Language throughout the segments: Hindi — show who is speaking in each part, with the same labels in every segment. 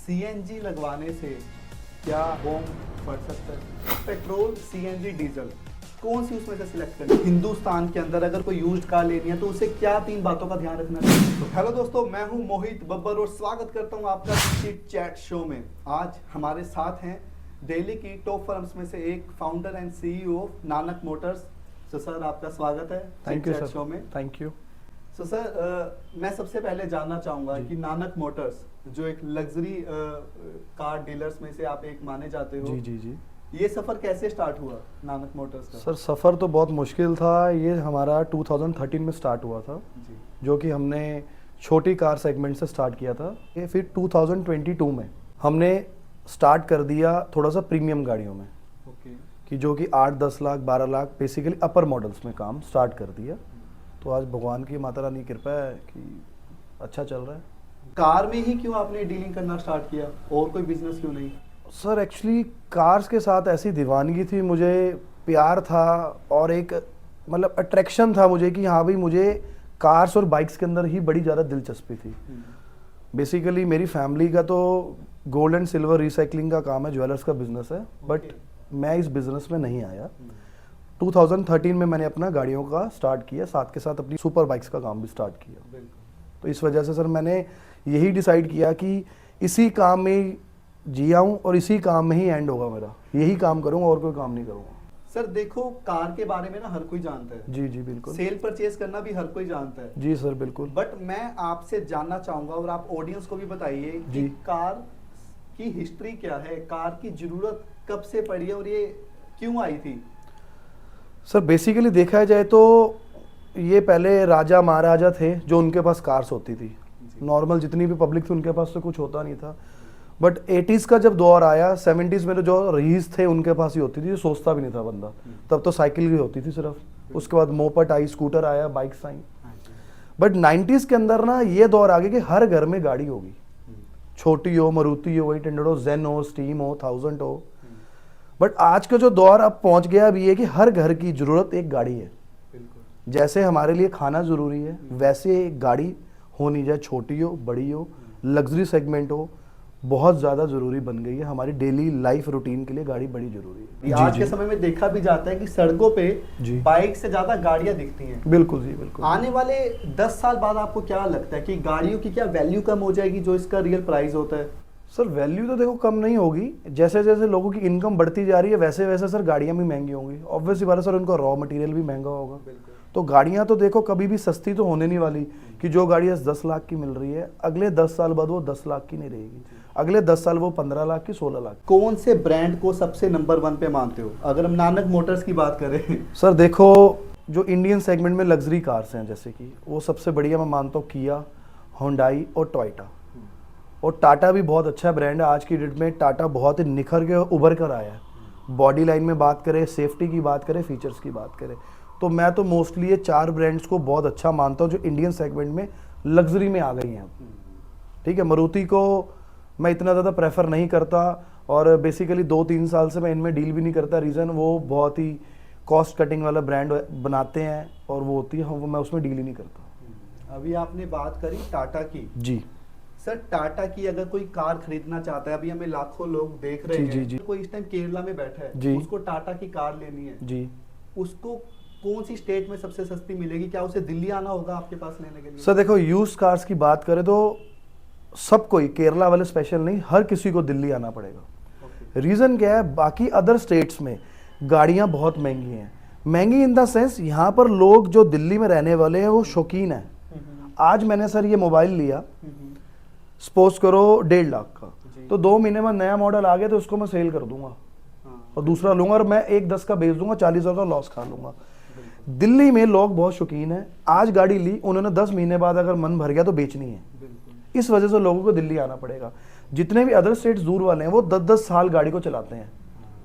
Speaker 1: सीएनजी लगवाने से क्या बॉम बढ़ सकता है? पेट्रोल, सीएनजी, डीजल, कौन सी उसमें से सिलेक्ट करनी? हिंदुस्तान के अंदर अगर कोई यूज्ड कार लेनी है तो उसे क्या 3 बातों का ध्यान रखना चाहिए? तो हेलो दोस्तों, मैं हूं मोहित बब्बर और स्वागत करता हूं आपका चिट चैट शो में। आज हमारे साथ हैं दिल्ली की टॉप फर्म्स में से एक founder and CEO Nanak motors. तो सर, आपका स्वागत है
Speaker 2: थैंक यू
Speaker 1: चिट
Speaker 2: सर।
Speaker 1: चैट शो में।
Speaker 2: Thank you.
Speaker 1: तो सर, मैं सबसे पहले जानना चाहूंगा कि नानक मोटर्स जो एक लग्जरी कार डीलर्स में से आप एक माने जाते हो,
Speaker 2: जी जी जी
Speaker 1: ये सफर कैसे स्टार्ट हुआ नानक मोटर्स का?
Speaker 2: सर, सफ़र तो बहुत मुश्किल था। ये हमारा 2013 में स्टार्ट हुआ था,
Speaker 1: जी,
Speaker 2: जो कि हमने छोटी कार सेगमेंट से स्टार्ट किया था। ये फिर 2022 में हमने स्टार्ट कर दिया थोड़ा सा प्रीमियम गाड़ियों में,
Speaker 1: ओके।
Speaker 2: कि जो कि 8-10 lakh 12 lakh basically upper models में काम स्टार्ट कर दिया। तो आज भगवान की माता रानी की कृपा है कि अच्छा चल रहा है।
Speaker 1: कार में ही क्यों आपने डीलिंग करना स्टार्ट किया, और कोई बिजनेस क्यों नहीं?
Speaker 2: सर एक्चुअली कार्स के साथ ऐसी दीवानगी थी, मुझे प्यार था और एक मतलब अट्रैक्शन था मुझे कि हाँ भाई, मुझे कार्स और बाइक्स के अंदर ही बड़ी ज़्यादा दिलचस्पी थी। बेसिकली मेरी फैमिली का तो गोल्ड एंड सिल्वर रिसाइकलिंग का काम है, ज्वेलर्स का बिजनेस है, बट मैं इस बिजनेस में नहीं आया। 2013 में मैंने अपना गाड़ियों का स्टार्ट किया, साथ के साथ अपनी सुपर बाइक्स का काम भी स्टार्ट किया।
Speaker 1: बिल्कुल।
Speaker 2: तो इस वजह से सर मैंने यही डिसाइड किया कि इसी काम में जिया हूँ और इसी काम में ही एंड होगा मेरा, यही काम करूँगा और कोई काम नहीं करूँगा।
Speaker 1: सर देखो, कार के बारे में ना हर कोई जानता है,
Speaker 2: जी जी बिल्कुल।
Speaker 1: सेल परचेज करना भी हर कोई जानता है।
Speaker 2: जी सर बिल्कुल।
Speaker 1: बट मैं आपसे जानना चाहूंगा और आप ऑडियंस को भी बताइए कि
Speaker 2: जी।
Speaker 1: कार की हिस्ट्री क्या है, कार की जरूरत कब से पड़ी है और ये क्यों आई थी?
Speaker 2: सर बेसिकली देखा जाए तो ये पहले राजा महाराजा थे जो उनके पास कार्स होती थी। नॉर्मल जितनी भी पब्लिक थी उनके पास तो कुछ होता नहीं था। बट 80s का जब दौर आया, 70s में जो रईस थे उनके पास ही होती थी, सोचता भी नहीं था बंदा। तब तो साइकिल ही होती थी सिर्फ, उसके बाद मोपट आई, स्कूटर आया, बाइक्स आई। बट 90s के अंदर ना ये दौर आ गया कि हर घर में गाड़ी होगी, छोटी हो, मारुति हो, 800 हो, जेन हो, स्टीम हो, 1000 हो। बट आज का जो दौर अब पहुंच गया अब ये कि हर घर की जरूरत एक गाड़ी है। जैसे हमारे लिए खाना जरूरी है, वैसे एक गाड़ी होनी, चाहे छोटी हो, बड़ी हो, लग्जरी सेगमेंट हो, बहुत ज़्यादा ज़रूरी बन गई है। हमारी डेली लाइफ रूटीन के लिए गाड़ी बड़ी ज़रूरी है।
Speaker 1: आज के समय में देखा भी जाता है कि सड़कों पे बाइक से ज्यादा गाड़ियां दिखती हैं।
Speaker 2: बिल्कुल जी बिल्कुल।
Speaker 1: आने वाले 10 साल बाद आपको क्या लगता है कि गाड़ियों की क्या वैल्यू कम हो जाएगी जो इसका रियल प्राइस होता है?
Speaker 2: सर वैल्यू तो देखो कम नहीं होगी, जैसे जैसे लोगों की इनकम बढ़ती जा रही है वैसे वैसे सर गाड़ियाँ भी महंगी होंगी। ऑब्वियसली बात है सर, उनका रॉ मटेरियल भी महंगा होगा। तो गाड़ियाँ तो देखो कभी भी सस्ती तो होने नहीं वाली, कि जो गाड़ी 10 लाख की मिल रही है अगले 10 साल बाद वो 10 लाख की नहीं रहेगी, अगले 10 साल वो 15 लाख की, 16 लाख।
Speaker 1: कौन से ब्रांड को सबसे नंबर 1 पे मानते हो अगर हम नानक मोटर्स की बात करें?
Speaker 2: सर देखो, जो इंडियन सेगमेंट में लग्जरी कार्स हैं जैसे कि वो सबसे बढ़िया मैं मानता हूँ किया, होंडाई और टोयोटा। और टाटा भी बहुत अच्छा ब्रांड है। आज की डेट में टाटा बहुत ही निखर के उभर कर आया है। बॉडी लाइन में बात करें, सेफ्टी की बात करें, फीचर्स की बात करें, तो मैं तो मोस्टली ये 4 ब्रांड्स को बहुत अच्छा मानता हूँ जो इंडियन सेगमेंट में लग्जरी में आ गई हैं। ठीक है, मारुति को मैं इतना ज़्यादा प्रेफर नहीं करता और बेसिकली 2-3 साल से मैं इनमें डील भी नहीं करता। रीज़न वो बहुत ही कॉस्ट कटिंग वाला ब्रांड बनाते हैं और वो होती है, वो मैं उसमें डील ही नहीं करता।
Speaker 1: अभी आपने बात करी टाटा की।
Speaker 2: जी
Speaker 1: सर, टाटा की अगर कोई कार खरीदना चाहता है, अभी हमें लाखों लोग देख रहे हैं,
Speaker 2: जी।
Speaker 1: कोई इस टाइम केरला में बैठा है
Speaker 2: जी।
Speaker 1: उसको टाटा की कार लेनी है
Speaker 2: जी।
Speaker 1: उसको कौन सी स्टेट में सबसे सस्ती मिलेगी? क्या उसे दिल्ली आना होगा आपके पास लेने के लिए?
Speaker 2: सर देखो, यूज कार्स की बात करें तो सब कोई, केरला वाले स्पेशल नहीं, हर किसी को दिल्ली आना पड़ेगा। रीज़न क्या है, बाकी अदर स्टेट्स में गाड़ियाँ बहुत महंगी हैं। महंगी इन द सेंस, यहाँ पर लोग जो दिल्ली में रहने वाले हैं वो शौकीन हैं। आज मैंने सर ये मोबाइल लिया, सपोज करो 1.5 लाख का, तो 2 महीने में नया मॉडल आ गया तो उसको मैं सेल कर दूंगा और दूसरा लूंगा और मैं 1.10 का बेच दूंगा, 40,000 का लॉस खा लूंगा। दिल्ली में लोग बहुत शौकीन हैं, आज गाड़ी ली उन्होंने 10 महीने बाद अगर मन भर गया तो बेचनी है। इस वजह से लोगों को दिल्ली आना पड़ेगा। जितने भी अदर स्टेट्स दूर वाले हैं वो 10-10 साल गाड़ी को चलाते हैं,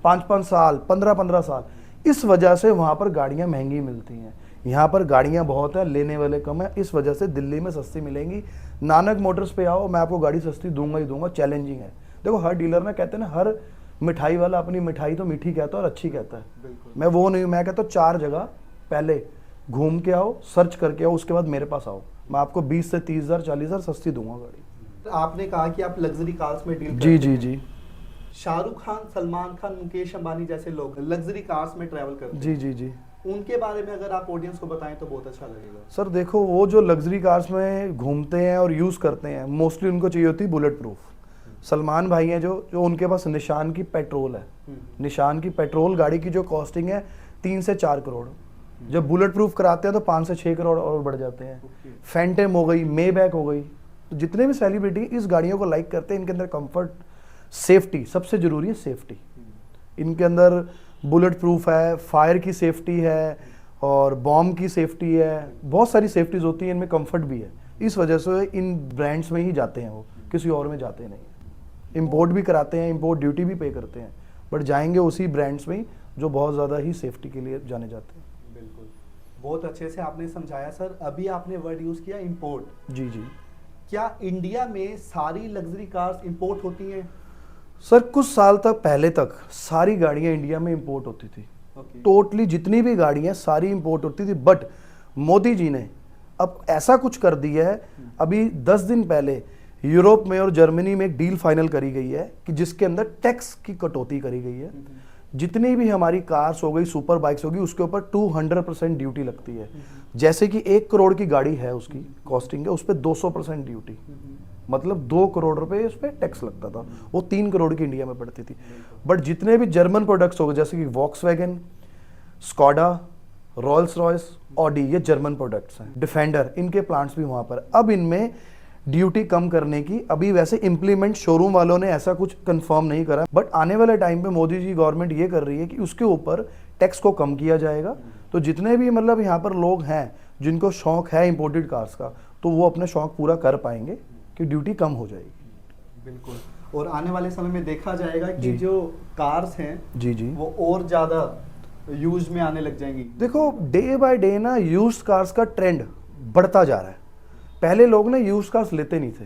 Speaker 2: 5-5 साल, 15-15 साल। इस वजह से वहाँ पर गाड़ियाँ महंगी मिलती हैं। यहाँ पर गाड़ियाँ बहुत है, लेने वाले कम है, इस वजह से दिल्ली में सस्ती मिलेंगी। नानक मोटर्स पे आओ, मैं आपको गाड़ी सस्ती दूंगा ही दूंगा। चैलेंजिंग है। देखो, हर डीलर ना कहते हैं ना, हर मिठाई वाला अपनी मिठाई तो मीठी कहता है और अच्छी कहता है। मैं वो नहीं, मैं कहता हूँ 4 जगह पहले घूम के आओ, सर्च करके आओ, उसके बाद मेरे पास आओ, मैं आपको 20 से 30,000 40,000 सस्ती दूंगा गाड़ी।
Speaker 1: आपने कहा कि आप लग्जरी कार्स में डील
Speaker 2: जी
Speaker 1: करते
Speaker 2: जी
Speaker 1: हैं।
Speaker 2: जी
Speaker 1: शाहरुख खान, सलमान खान, मुकेश अंबानी जैसे लोग लग्जरी कार्स में ट्रैवल करते
Speaker 2: जी
Speaker 1: हैं।
Speaker 2: जी जी
Speaker 1: उनके बारे में अगर आप ऑडियंस को बताएं तो बहुत अच्छा लगेगा।
Speaker 2: सर देखो, वो जो लग्जरी कार्स में घूमते हैं और यूज़ करते हैं, मोस्टली उनको चाहिए होती है बुलेट प्रूफ। सलमान भाई हैं जो जो उनके पास निशान की पेट्रोल है। निशान की पेट्रोल गाड़ी की जो कॉस्टिंग है 3 से 4 करोड़, जब बुलेट प्रूफ कराते हैं तो 5 से 6 करोड़ और बढ़ जाते हैं। फैंटम हो गई, मेबैक हो गई, तो जितने भी सेलिब्रिटी इस गाड़ियों को लाइक करते हैं। इनके अंदर कंफर्ट, सेफ्टी सबसे ज़रूरी है। सेफ्टी इनके अंदर बुलेट प्रूफ है, फायर की सेफ्टी है और बॉम्ब की सेफ्टी है, बहुत सारी सेफ्टीज होती हैं। इनमें कंफर्ट भी है, इस वजह से इन ब्रांड्स में ही जाते हैं, वो किसी और में जाते नहीं हैं। इंपोर्ट भी कराते हैं, इंपोर्ट ड्यूटी भी पे करते हैं, बट जाएंगे उसी ब्रांड्स में ही जो बहुत ज़्यादा ही सेफ्टी के लिए जाने जाते हैं।
Speaker 1: बिल्कुल, बहुत अच्छे से आपने समझाया सर। अभी आपने वर्ड यूज़ किया इंपोर्ट।
Speaker 2: जी जी
Speaker 1: क्या इंडिया में सारी लग्जरी कार्स इंपोर्ट होती हैं?
Speaker 2: सर, कुछ साल तक पहले तक सारी गाड़ियाँ इंडिया में इंपोर्ट होती थी। टोटली जितनी भी गाड़ियाँ सारी इंपोर्ट होती थी, बट मोदी जी ने अब ऐसा कुछ कर दिया है। अभी 10 दिन पहले यूरोप में और जर्मनी में एक डील फाइनल करी गई है कि जिसके अंदर टैक्स की कटौती करी गई है। जितनी भी हमारी कार्स हो गई, सुपर बाइक्स होगी, उसके ऊपर 200% ड्यूटी लगती है। जैसे कि 1 करोड़ की गाड़ी है, उसकी कॉस्टिंग है, उस पर 200% ड्यूटी, मतलब 2 करोड़ रुपए उस पर टैक्स लगता था। वो 3 करोड़ की इंडिया में पड़ती थी। बट जितने भी जर्मन प्रोडक्ट्स हो गए, जैसे कि Volkswagen, Skoda, Rolls Royce, Audi, ये जर्मन प्रोडक्ट्स हैं। डिफेंडर, इनके प्लांट्स भी वहाँ पर। अब इनमें ड्यूटी कम करने की अभी वैसे इम्प्लीमेंट शोरूम वालों ने ऐसा कुछ कंफर्म नहीं करा, बट आने वाले टाइम पे मोदी जी गवर्नमेंट ये कर रही है कि उसके ऊपर टैक्स को कम किया जाएगा। तो जितने भी मतलब यहाँ पर लोग हैं जिनको शौक है इंपोर्टेड कार्स का, तो वो अपने शौक पूरा कर पाएंगे कि ड्यूटी कम हो जाएगी।
Speaker 1: बिल्कुल, और आने वाले समय में देखा जाएगा कि
Speaker 2: जी।
Speaker 1: जो कार्स हैं
Speaker 2: जी जी
Speaker 1: वो और ज़्यादा यूज में आने लग जाएंगी।
Speaker 2: देखो, डे बाय डे ना यूज्ड कार्स का ट्रेंड बढ़ता जा रहा है। पहले लोग ना यूज्ड कार्स लेते नहीं थे।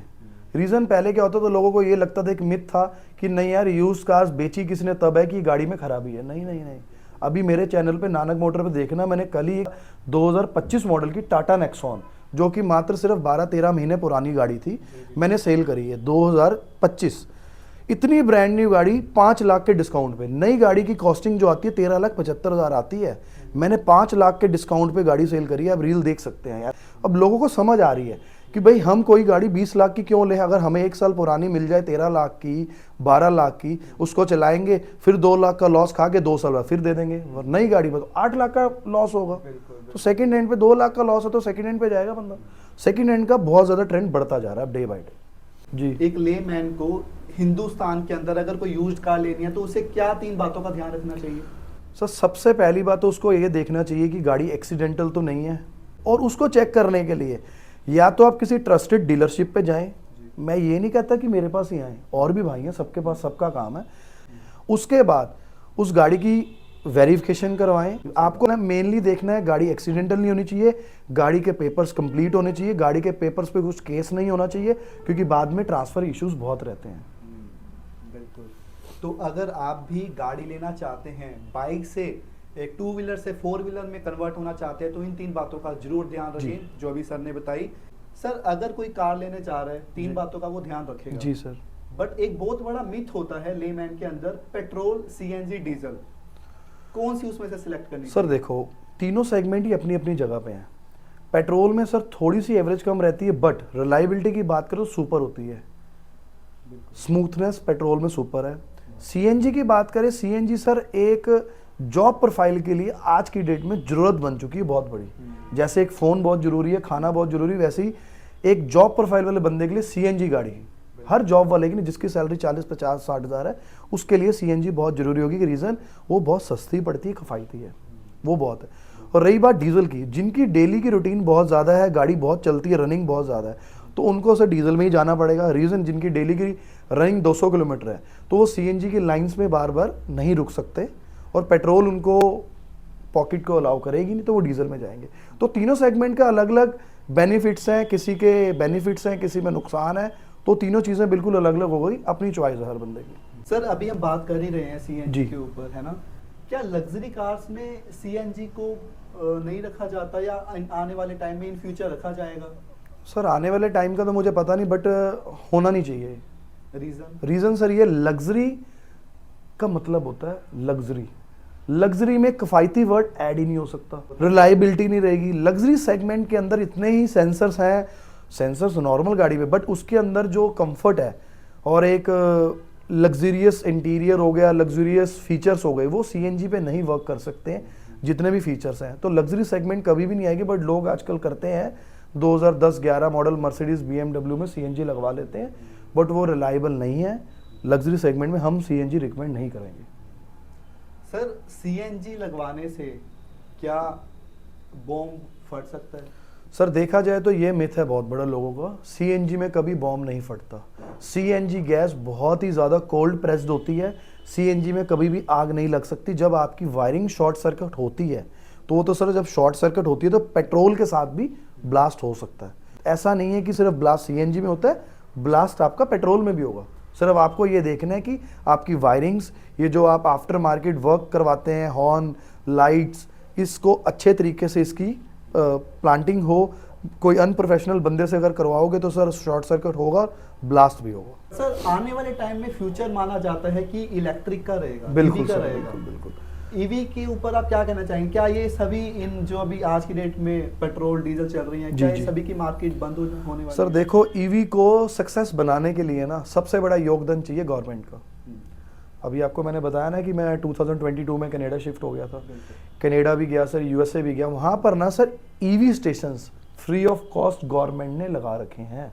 Speaker 2: रीज़न पहले क्या होता था, लोगों को ये लगता था, एक मिथ था कि नहीं यार, यूज्ड कार्स बेची किसने तब है कि गाड़ी में खराबी है। नहीं नहीं नहीं, अभी मेरे चैनल पे नानक मोटर पे देखना, मैंने कल ही 2025 मॉडल की टाटा नेक्सॉन, जो कि मात्र सिर्फ 12-13 महीने पुरानी गाड़ी थी, मैंने सेल करी है 2025। इतनी ब्रांड न्यू गाड़ी 5 लाख के डिस्काउंट पे। नई गाड़ी की कॉस्टिंग जो आती है 13,75,000 आती है, मैंने 5 लाख के डिस्काउंट पे गाड़ी सेल करी है। अब रील देख सकते हैं यार। अब लोगों को समझ आ रही है कि भाई हम कोई गाड़ी 20 लाख की क्यों ले, अगर हमें 1 साल पुरानी मिल जाए 13 लाख की, 12 लाख की, उसको चलाएंगे, फिर 2 लाख का लॉस खा के 2 साल बाद फिर दे देंगे। नई गाड़ी में तो 8 लाख का लॉस होगा। तो सेकंड हैंड पे 2 लाख का लॉस है तो सेकंड हैंड पे जाएगा बंदा। सेकंड हैंड का बहुत ज़्यादा ट्रेंड बढ़ता जा रहा है डे बाय डे। जी,
Speaker 1: एक लेमैन को हिंदुस्तान के अंदर अगर कोई यूज्ड कार लेनी है तो उसे क्या 3 बातों का ध्यान रखना चाहिए?
Speaker 2: सर सबसे पहली बात तो उसको ये देखना चाहिए कि गाड़ी एक्सीडेंटल तो नहीं है, और उसको चेक करने के लिए या तो आप किसी ट्रस्टेड डीलरशिप पे जाएं। मैं ये नहीं कहता कि मेरे पास ही आए, और भी भाई हैं, सबके पास सबका काम है। उसके बाद उस गाड़ी की वेरिफिकेशन करवाएं। आपको ना मेनली देखना है गाड़ी एक्सीडेंटल नहीं होनी चाहिए, गाड़ी के पेपर्स कंप्लीट होने चाहिए, गाड़ी के पेपर्स पे कुछ केस नहीं होना चाहिए, क्योंकि बाद में ट्रांसफ़र इश्यूज बहुत रहते हैं।
Speaker 1: बिल्कुल। तो अगर आप भी गाड़ी लेना चाहते हैं, बाइक से एक 2 व्हीलर से 4 व्हीलर में कन्वर्ट होना चाहते हैं, तो इन 3 बातों का जरूर ध्यान रखें जो अभी सर ने बताई। सर अगर कोई कार लेने चाह रहा है, 3 बातों का वो ध्यान रखेगा।
Speaker 2: जी सर।
Speaker 1: बट एक बहुत बड़ा मिथ होता है लेमैन के अंदर, पेट्रोल, सीएनजी, डीजल, कौन सी उसमें से सिलेक्ट करनी?
Speaker 2: सर देखो, तीनों सेगमेंट ही अपनी अपनी जगह पे हैं। पेट्रोल में सर थोड़ी सी एवरेज कम रहती है, बट रिलायबिलिटी की बात करो सुपर होती है। स्मूथनेस पेट्रोल में सुपर है। सीएनजी की बात करें, सीएनजी सर एक जॉब प्रोफाइल के लिए आज की डेट में जरूरत बन चुकी है बहुत बड़ी। जैसे एक फ़ोन बहुत ज़रूरी है, खाना बहुत ज़रूरी है, वैसे ही एक जॉब प्रोफाइल वाले बंदे के लिए सीएनजी गाड़ी है। हर जॉब वाले की नहीं, जिसकी सैलरी 40-50-60 हज़ार है, उसके लिए सीएनजी बहुत ज़रूरी होगी। कि रीज़न वो बहुत सस्ती पड़ती है, किफ़ायती है, वो बहुत है। और रही बात डीजल की, जिनकी डेली की रूटीन बहुत ज़्यादा है, गाड़ी बहुत चलती है, रनिंग बहुत ज़्यादा है, तो उनको सर डीजल में ही जाना पड़ेगा। रीज़न जिनकी डेली की रनिंग 200 किलोमीटर है, तो वो सीएनजी की लाइंस में बार बार नहीं रुक सकते, और पेट्रोल उनको पॉकेट को अलाउ करेगी नहीं, तो वो डीजल में जाएंगे। तो तीनों सेगमेंट का अलग अलग बेनिफिट्स हैं, किसी के बेनिफिट्स हैं, किसी में नुकसान है, तो तीनों चीज़ें बिल्कुल अलग अलग हो गई, अपनी चॉइस है हर बंदे की।
Speaker 1: सर अभी हम बात कर ही रहे हैं सीएनजी
Speaker 2: जी।
Speaker 1: के ऊपर, है ना? क्या लग्जरी कार्स में सीएनजी को नहीं रखा जाता, या आने वाले टाइम में इन फ्यूचर रखा जाएगा?
Speaker 2: सर आने वाले टाइम का तो मुझे पता नहीं, बट होना नहीं चाहिए। रीज़न सर ये लग्जरी का मतलब होता है लग्जरी। लग्जरी में किफ़ायती वर्ड ऐड ही नहीं हो सकता, रिलायबिलिटी नहीं रहेगी। लग्जरी सेगमेंट के अंदर इतने ही सेंसर्स हैं, सेंसर्स नॉर्मल गाड़ी में, बट उसके अंदर जो कंफर्ट है और एक लग्जरियस इंटीरियर हो गया, लग्जरियस फीचर्स हो गए, वो सीएनजी पे नहीं वर्क कर सकते हैं जितने भी फीचर्स हैं। तो लग्जरी सेगमेंट कभी भी नहीं आएगी, बट लोग आजकल करते हैं 2010-11 मॉडल मर्सिडीज बीएमडब्ल्यू में सीएनजी लगवा लेते हैं, बट वो रिलायबल नहीं है। लग्जरी सेगमेंट में हम सीएनजी रिकमेंड नहीं करेंगे।
Speaker 1: सर सीएनजी लगवाने से क्या बॉम्ब फट सकता है?
Speaker 2: सर देखा जाए तो ये मिथ है बहुत बड़ा लोगों का, सीएनजी में कभी बॉम्ब नहीं फटता। सीएनजी गैस बहुत ही ज़्यादा कोल्ड प्रेस्ड होती है, सीएनजी में कभी भी आग नहीं लग सकती। जब आपकी वायरिंग शॉर्ट सर्किट होती है तो सर जब शॉर्ट सर्किट होती है तो पेट्रोल के साथ भी ब्लास्ट हो सकता है। ऐसा नहीं है कि सिर्फ ब्लास्ट सीएनजी में होता है, ब्लास्ट आपका पेट्रोल में भी होगा। सिर्फ आपको ये देखना है कि आपकी वायरिंग्स, ये जो आप आफ्टर मार्केट वर्क करवाते हैं, हॉर्न, लाइट्स, इसको अच्छे तरीके से इसकी प्लांटिंग हो। कोई अनप्रोफेशनल बंदे से अगर करवाओगे तो सर शॉर्ट सर्किट होगा, ब्लास्ट भी होगा।
Speaker 1: सर आने वाले टाइम में फ्यूचर माना जाता है कि इलेक्ट्रिक का रहेगा,
Speaker 2: बिल्कुल
Speaker 1: EV का
Speaker 2: सर,
Speaker 1: रहेगा।
Speaker 2: बिल्कुल।
Speaker 1: ईवी के ऊपर आप क्या कहना चाहेंगे? क्या ये सभी इन जो अभी आज की डेट में पेट्रोल डीजल चल रही हैं, क्या ये सभी की मार्केट बंद होने वाली
Speaker 2: सर
Speaker 1: है?
Speaker 2: देखो, ईवी को सक्सेस बनाने के लिए ना सबसे बड़ा योगदान चाहिए गवर्नमेंट का। अभी आपको मैंने बताया ना कि मैं 2022 में कनाडा शिफ्ट हो गया था, कनाडा भी गया सर, यूएसए भी गया। वहाँ पर ना sir EV stations free of cost government ने लगा रखे हैं,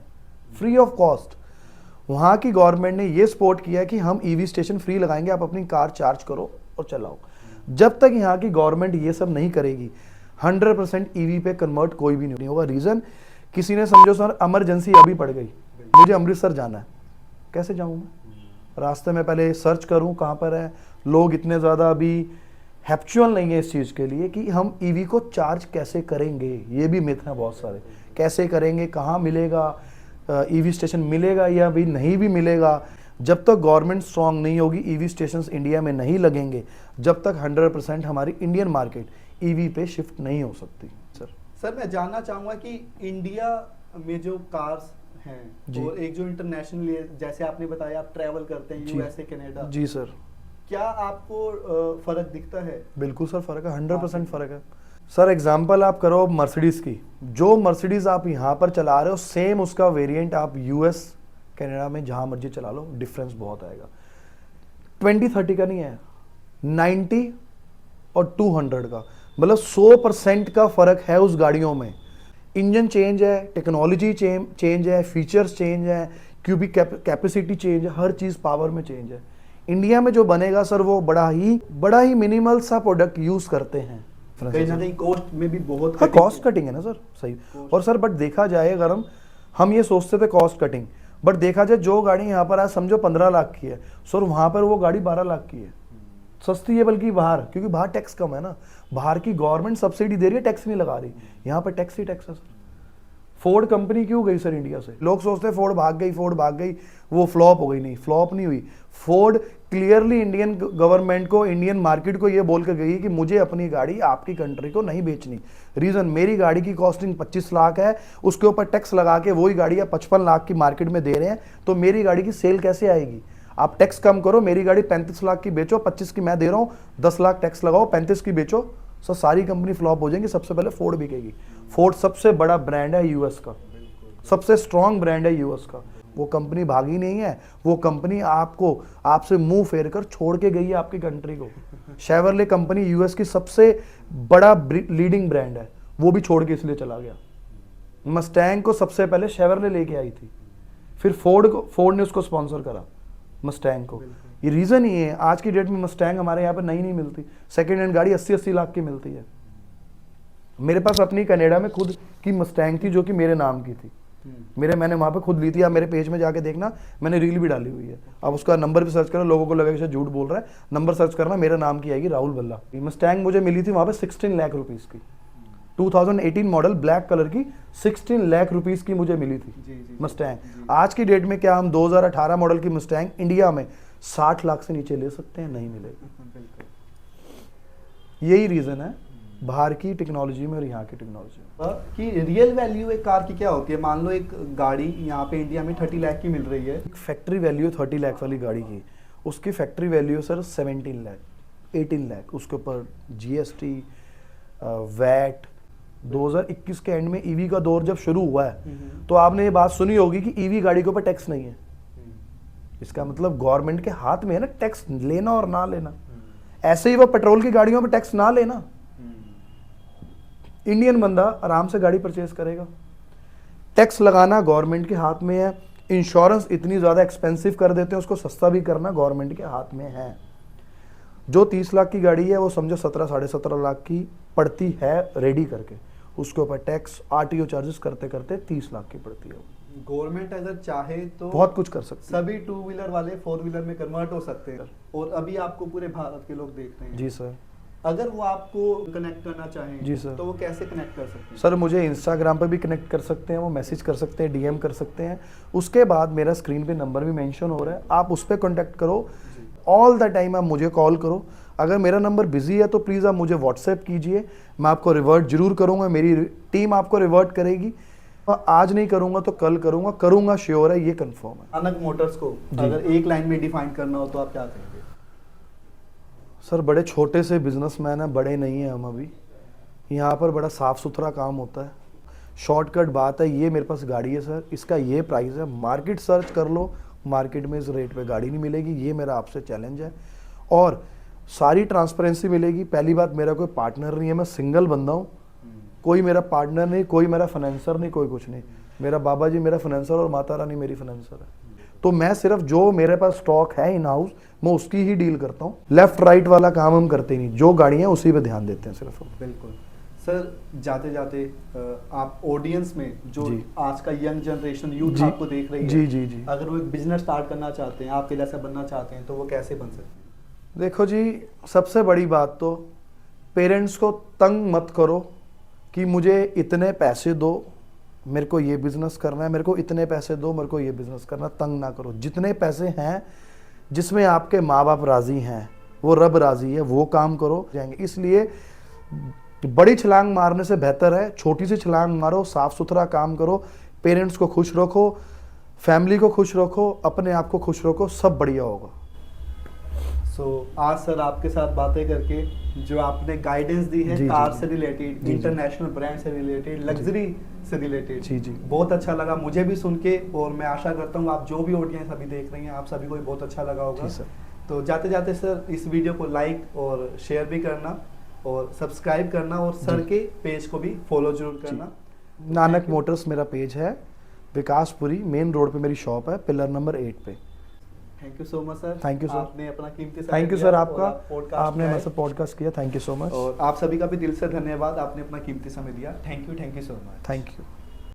Speaker 2: फ्री ऑफ कॉस्ट। वहाँ की गवर्नमेंट ने ये सपोर्ट किया है कि हम ईवी स्टेशन फ्री लगाएंगे, आप अपनी कार चार्ज करो और चलाओ। जब तक यहाँ की गवर्नमेंट ये सब नहीं करेगी 100% ईवी पे कन्वर्ट कोई भी नहीं होगा। रीज़न, किसी ने समझो सर इमरजेंसी अभी पड़ गई, मुझे अमृतसर जाना है, कैसे जाऊँ मैं? रास्ते में पहले सर्च करूं कहाँ पर है। लोग इतने ज़्यादा अभी हैप्चुअल नहीं है इस चीज़ के लिए कि हम ईवी को चार्ज कैसे करेंगे। ये भी मिथ है बहुत सारे, कैसे करेंगे, कहाँ मिलेगा, ईवी स्टेशन मिलेगा या भी नहीं भी मिलेगा। जब तक गवर्नमेंट स्ट्रांग नहीं होगी, ईवी स्टेशंस इंडिया में नहीं लगेंगे, जब तक 100% हमारी इंडियन मार्केट ईवी पे शिफ्ट नहीं हो सकती।
Speaker 1: सर मैं जानना चाहूँगा कि इंडिया में जो कार्स हैं और एक जो इंटरनेशनल, जैसे आपने बताया आप ट्रैवल करते हैं यूएसए, कनाडा,
Speaker 2: जी सर,
Speaker 1: क्या आपको फर्क दिखता है?
Speaker 2: बिल्कुल सर, फर्क है, 100% फर्क है सर। एग्जांपल आप करो मर्सिडीज़ की, जो मर्सिडीज़ आप यहाँ पर चला रहे हो सेम उसका वेरिएंट आप यूएस, कनाडा में जहाँ मर्जी चला लो, डिफरेंस बहुत आएगा। 20-30 का नहीं है, 90 और 200 का, मतलब 100% का फर्क है उस गाड़ियों में। इंजन चेंज है, टेक्नोलॉजी चेंज है, फीचर्स चेंज है, क्यूबिक कैपेसिटी चेंज है, हर चीज़ पावर में चेंज है। इंडिया में जो बनेगा सर वो बड़ा ही मिनिमल सा प्रोडक्ट यूज़ करते हैं।
Speaker 1: कहीं ना कहीं कॉस्ट में भी बहुत
Speaker 2: कॉस्ट कटिंग है ना सर, सही। और सर बट देखा जाए, अगर हम ये सोचते थे कॉस्ट कटिंग, बट देखा जाए जो गाड़ी यहाँ पर आज समझो 15 लाख की है सर, वहाँ पर वो गाड़ी 12 लाख की है, सस्ती है बल्कि बाहर, क्योंकि बाहर टैक्स कम है ना, बाहर की गवर्नमेंट सब्सिडी दे रही है, टैक्स नहीं लगा रही। यहाँ पर टैक्स ही टैक्स है सर। फोर्ड कंपनी क्यों गई सर इंडिया से? लोग सोचते हैं फोर्ड भाग गई, वो फ्लॉप हो गई। नहीं, फ्लॉप नहीं हुई। फोर्ड क्लियरली इंडियन गवर्नमेंट को, इंडियन मार्केट को ये बोल के गई कि मुझे अपनी गाड़ी आपकी कंट्री को नहीं बेचनी। रीज़न, मेरी गाड़ी की कॉस्टिंग 25 लाख है, उसके ऊपर टैक्स लगा के वही गाड़ी आप 55 लाख की मार्केट में दे रहे हैं, तो मेरी गाड़ी की सेल कैसे आएगी? आप टैक्स कम करो, मेरी गाड़ी 35 लाख की बेचो, 25 की मैं दे रहा हूँ, 10 लाख टैक्स लगाओ, 35 की बेचो, सर सारी कंपनी फ्लॉप हो जाएंगी। सबसे पहले फोर्ड बिकेगी। फोर्ड सबसे बड़ा ब्रांड है यूएस का, सबसे स्ट्रॉन्ग ब्रांड है यूएस का। वो कंपनी भागी नहीं है, वो कंपनी आपसे मुंह फेर कर छोड़ के गई है आपकी कंट्री को। शेवरले कंपनी यूएस की सबसे बड़ा लीडिंग ब्रांड है, वो भी छोड़ के इसलिए चला गया। मस्टैंग को सबसे पहले शेवरले लेके आई थी, फिर फोर्ड ने उसको स्पॉन्सर करा मस्टैंग को। ये रीज़न ही है, आज की डेट में मस्टैंग हमारे यहाँ पर नहीं मिलती, सेकेंड हैंड गाड़ी 80-80 लाख की मिलती है। मेरे पास अपनी कनाडा में खुद की मस्टैंग थी जो कि मेरे नाम की थी, मैंने वहाँ पे खुद ली थी। आप मेरे पेज में जाके देखना, मैंने रील भी डाली हुई है। आप उसका नंबर भी सर्च करो, लोगों को लगेगा कि झूठ बोल रहा है, नंबर सर्च करना, मेरा नाम की आएगी, राहुल भल्ला। मस्टैंग मुझे मिली थी वहाँ पे 16 लाख रुपीज़ की, 2018 मॉडल ब्लैक कलर की 16 लाख रुपीज़ की मुझे मिली थी मस्टैंग। आज की डेट में क्या हम 2018 मॉडल की मस्टैंग इंडिया में 60 लाख से नीचे ले सकते हैं? नहीं मिलेगी। यही रीज़न है बाहर की टेक्नोलॉजी में और यहाँ की टेक्नोलॉजी में।
Speaker 1: कि रियल वैल्यू एक कार की क्या होती है? मान लो एक गाड़ी यहाँ पे इंडिया में 30 लाख की मिल रही है,
Speaker 2: एक फैक्ट्री वैल्यू 30 लाख वाली गाड़ी की, उसकी factory value sir 17 lakh 18 lakh, उसके ऊपर जीएसटी वैट। 2021 के एंड में ईवी का दौर जब शुरू हुआ है तो आपने ये बात सुनी होगी कि ईवी गाड़ी के ऊपर टैक्स नहीं है। इसका मतलब गवर्नमेंट के हाथ में है ना टैक्स लेना और ना लेना। ऐसे ही वो पेट्रोल की गाड़ियों पे टैक्स ना लेना, इंडियन बंदा आराम से गाड़ी परचेज करेगा। टैक्स लगाना गवर्नमेंट के हाथ में है, इंश्योरेंस इतनी ज़्यादा एक्सपेंसिव कर देते हैं, उसको सस्ता भी करना गवर्नमेंट के हाथ में है। जो 30 लाख की गाड़ी है वो समझो 17 साढ़े 17 लाख की पड़ती है रेडी करके, उसके ऊपर टैक्स आरटीओ चार्जेस करते करते 30 लाख की पड़ती है।
Speaker 1: गवर्नमेंट अगर चाहे तो
Speaker 2: बहुत कुछ कर सकती है।
Speaker 1: सभी 2 व्हीलर वाले 4 व्हीलर में कन्वर्ट हो सकते हैं। और अभी आपको पूरे भारत के लोग देख रहे हैं।
Speaker 2: जी सर।
Speaker 1: अगर वो आपको कनेक्ट करना चाहें
Speaker 2: जी सर।
Speaker 1: तो वो कैसे कनेक्ट कर सकते हैं?
Speaker 2: सर मुझे इंस्टाग्राम पे भी कनेक्ट कर सकते हैं, वो मैसेज कर सकते हैं, डीएम कर सकते हैं। उसके बाद मेरा स्क्रीन पे नंबर भी मेंशन हो रहा है, आप उस पर कॉन्टैक्ट करो। ऑल द टाइम आप मुझे कॉल करो। अगर मेरा नंबर बिजी है तो प्लीज़ आप मुझे व्हाट्सएप कीजिए, मैं आपको रिवर्ट जरूर करूँगा, मेरी टीम आपको रिवर्ट करेगी। आज नहीं करूँगा तो कल करूँगा श्योर है, ये कंफर्म है।
Speaker 1: अनक मोटर्स को अगर एक लाइन में डिफाइन करना हो तो आप क्या कहेंगे?
Speaker 2: सर बड़े छोटे से बिजनेसमैन हैं, बड़े नहीं हैं हम अभी। यहाँ पर बड़ा साफ़ सुथरा काम होता है। शॉर्टकट बात है, ये मेरे पास गाड़ी है सर, इसका ये प्राइस है, मार्केट सर्च कर लो, मार्केट में इस रेट पे गाड़ी नहीं मिलेगी। ये मेरा आपसे चैलेंज है और सारी ट्रांसपेरेंसी मिलेगी। पहली बात, मेरा कोई पार्टनर नहीं है, मैं सिंगल बंदा हूँ, कोई मेरा पार्टनर नहीं, कोई मेरा फाइनेंसर नहीं, कोई कुछ नहीं। मेरा बाबा जी मेरा फाइनेंसर और माता रानी मेरी फाइनेंसर है। तो मैं सिर्फ जो मेरे पास स्टॉक है इन हाउस मैं उसकी ही डील करता हूँ। लेफ्ट राइट वाला काम हम करते नहीं, जो गाड़ियाँ उसी पे ध्यान देते हैं सिर्फ।
Speaker 1: बिल्कुल सर। जाते जाते आप ऑडियंस में जो आज का यंग जनरेशन यूथ आपको देख रही है,
Speaker 2: जी,
Speaker 1: अगर वो एक बिजनेस स्टार्ट करना चाहते हैं, आपके जैसा बनना चाहते हैं, तो वो कैसे बन सकते हैं?
Speaker 2: देखो जी, सबसे बड़ी बात तो पेरेंट्स को तंग मत करो कि मुझे इतने पैसे दो, मेरे को ये बिज़नेस करना है, मेरे को इतने पैसे दो, मेरे को ये बिज़नेस करना। तंग ना करो। जितने पैसे हैं जिसमें आपके माँ बाप राज़ी हैं, वो रब राज़ी है, वो काम करो जाएंगे। इसलिए बड़ी छलांग मारने से बेहतर है छोटी सी छलांग मारो, साफ़ सुथरा काम करो, पेरेंट्स को खुश रखो, फैमिली को खुश रखो, अपने आप को खुश रखो, सब बढ़िया होगा।
Speaker 1: आज सर आपके साथ बातें करके जो आपने गाइडेंस दी है कार से रिलेटेड, इंटरनेशनल ब्रांड से रिलेटेड, लग्जरी से रिलेटेड,
Speaker 2: जी
Speaker 1: बहुत अच्छा लगा मुझे भी सुन के। और मैं आशा करता हूँ आप जो भी ऑडियंस अभी देख रही हैं, आप सभी को बहुत अच्छा लगा होगा। तो जाते जाते सर इस वीडियो को लाइक और शेयर भी करना और सब्सक्राइब करना और सर के पेज को भी फॉलो जरूर करना।
Speaker 2: नानक मोटर्स मेरा पेज है, विकासपुरी मेन रोड पे मेरी शॉप है, पिलर नंबर 8 पे।
Speaker 1: Thank you so much sir.
Speaker 2: Thank you sir.
Speaker 1: आपने अपना कीमती समय
Speaker 2: थैंक यू
Speaker 1: दिया
Speaker 2: सर,
Speaker 1: और
Speaker 2: आपका आपने मेरे से पॉडकास्ट किया, थैंक यू सो मच।
Speaker 1: और आप सभी का भी दिल से धन्यवाद, आपने अपना कीमती समय दिया। Thank you so much.
Speaker 2: Thank you.